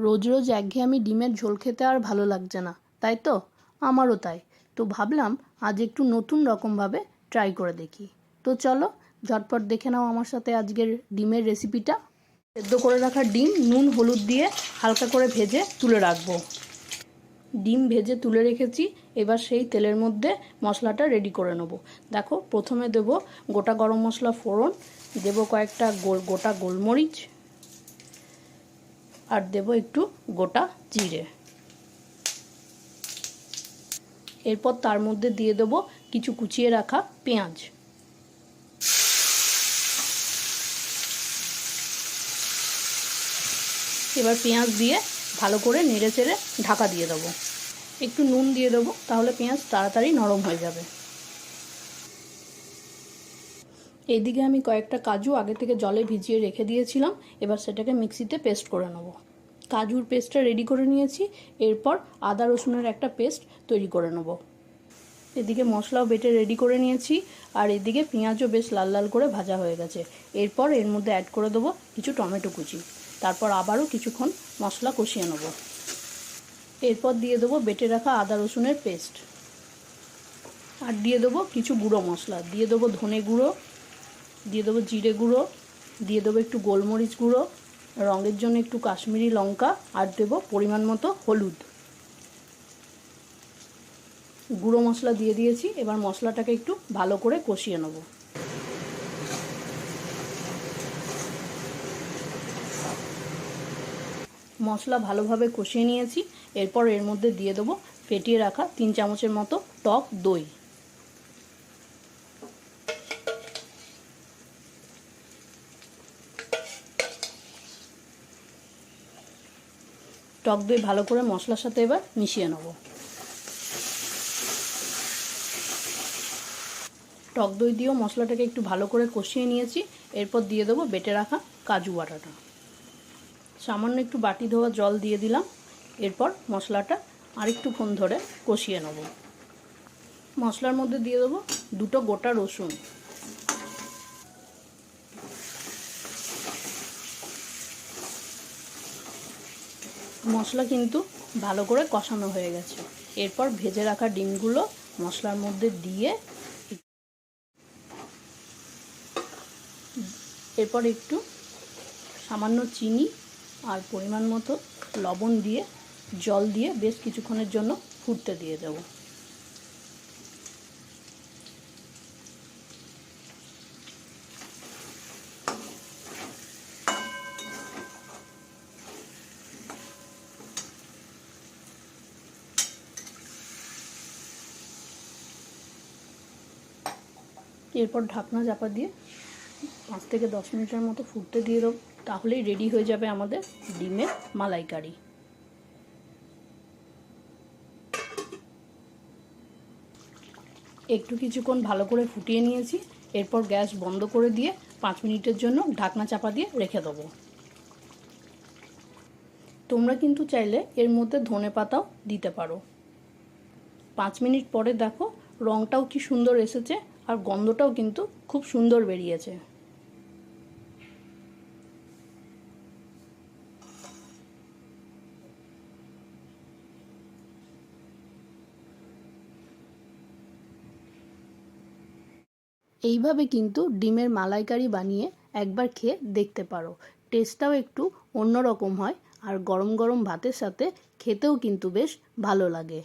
রোজ রোজ একঘেয়েমি ডিমের ঝোল খেতে আর ভালো লাগছে না, তাই তো? আমারও তাই। তো ভাবলাম আজ একটু নতুন রকমভাবে ট্রাই করে দেখি। তো চলো ঝটপট দেখে নাও আমার সাথে আজকের ডিমের রেসিপিটা। সেদ্ধ করে রাখা ডিম নুন হলুদ দিয়ে হালকা করে ভেজে তুলে রাখবো। ডিম ভেজে তুলে রেখেছি, এবার সেই তেলের মধ্যে মশলাটা রেডি করে নেব। দেখো, প্রথমে দেব গোটা গরম মশলা ফোড়ন, দেব কয়েকটা গোটা গোলমরিচ, আর দেব একটু গোটা জিরে। এরপর তার মধ্যে দিয়ে দেব কিছু কুচিয়ে রাখা পেঁয়াজ। এবার পেঁয়াজ দিয়ে ভালো করে নেড়ে চেড়ে ঢাকা দিয়ে দেবো। একটু নুন দিয়ে দেবো, তাহলে পেঁয়াজ তাড়াতাড়ি নরম হয়ে যাবে। এইদিকে আমি কয়েকটা কাজু আগে থেকে জলে ভিজিয়ে রেখে দিয়েছিলাম, এবার সেটাকে মিক্সিতে পেস্ট করে নেব। কাজুর পেস্টটা রেডি করে নিয়েছি, এরপর আদা রসুনের একটা পেস্ট তৈরি করে নেব। এদিকে মশলাও বেটে রেডি করে নিয়েছি, আর এদিকে পেঁয়াজও বেশ লাল লাল করে ভাজা হয়ে গেছে। এরপর এর মধ্যে অ্যাড করে দেবো কিছু টমেটো কুচি, তারপর আবারও কিছুক্ষণ মশলা কষিয়ে নেব। এরপর দিয়ে দেবো বেটে রাখা আদা রসুনের পেস্ট, আর দিয়ে দেবো কিছু গুঁড়ো মশলা। দিয়ে দেবো ধনে গুঁড়ো, দিয়ে দেবো জিরে গুঁড়ো, দিয়ে দেবো একটু গোলমরিচ গুঁড়ো, রঙের জন্য একটু কাশ্মীরি লঙ্কা, আর দেবো পরিমাণ মতো হলুদ। গুঁড়ো মশলা দিয়ে দিয়েছি, এবার মশলাটাকে একটু ভালো করে কষিয়ে নেব। মশলা ভালোভাবে কষিয়ে নিয়েছি, এরপর এর মধ্যে দিয়ে দেবো ফেটিয়ে রাখা 3 চামচের মতো টক দই। টক দই ভালো করে মশলার সাথে এবার মিশিয়ে নেব। টক দই দিয়েও মশলাটাকে একটু ভালো করে কষিয়ে নিয়েছি, এরপর দিয়ে দেবো বেটে রাখা কাজু বাটাটা। সামান্য একটু বাটি ধোয়া জল দিয়ে দিলাম, এরপর মশলাটা আরেকটুক্ষণ ধরে কষিয়ে নেব। মশলার মধ্যে দিয়ে দেবো 2টো গোটা রসুন। মশলা কিন্তু ভালো করে কষানো হয়ে গেছে, এরপর ভেজে রাখা ডিমগুলো মশলার মধ্যে দিয়ে এরপর একটু সামান্য চিনি আর পরিমাণ মতো লবণ দিয়ে জল দিয়ে বেশ কিছুক্ষণের জন্য ফুটতে দিয়ে দেব। এরপর ঢাকনা চাপা দিয়ে 5 থেকে 10 মিনিটের মতো ফুটতে দিয়ে দেবো, তাহলেই রেডি হয়ে যাবে আমাদের ডিমের মালাইকারি। একটু কিছুক্ষণ ভালো করে ফুটিয়ে নিয়েছি, এরপর গ্যাস বন্ধ করে দিয়ে 5 মিনিটের জন্য ঢাকনা চাপা দিয়ে রেখে দেবো। তোমরা কিন্তু চাইলে এর মধ্যে ধনে পাতাও দিতে পারো। 5 মিনিট পরে দেখো রঙটাও কি সুন্দর এসেছে, আর গন্ধটাও কিন্তু খুব সুন্দর বেরিয়েছে। এইভাবে কিন্তু ডিমের মালাইকারি বানিয়ে একবার খেয়ে দেখতে পারো। টেস্টটাও একটু অন্যরকম হয়, আর গরম গরম ভাতের সাথে খেতেও কিন্তু বেশ ভালো লাগে।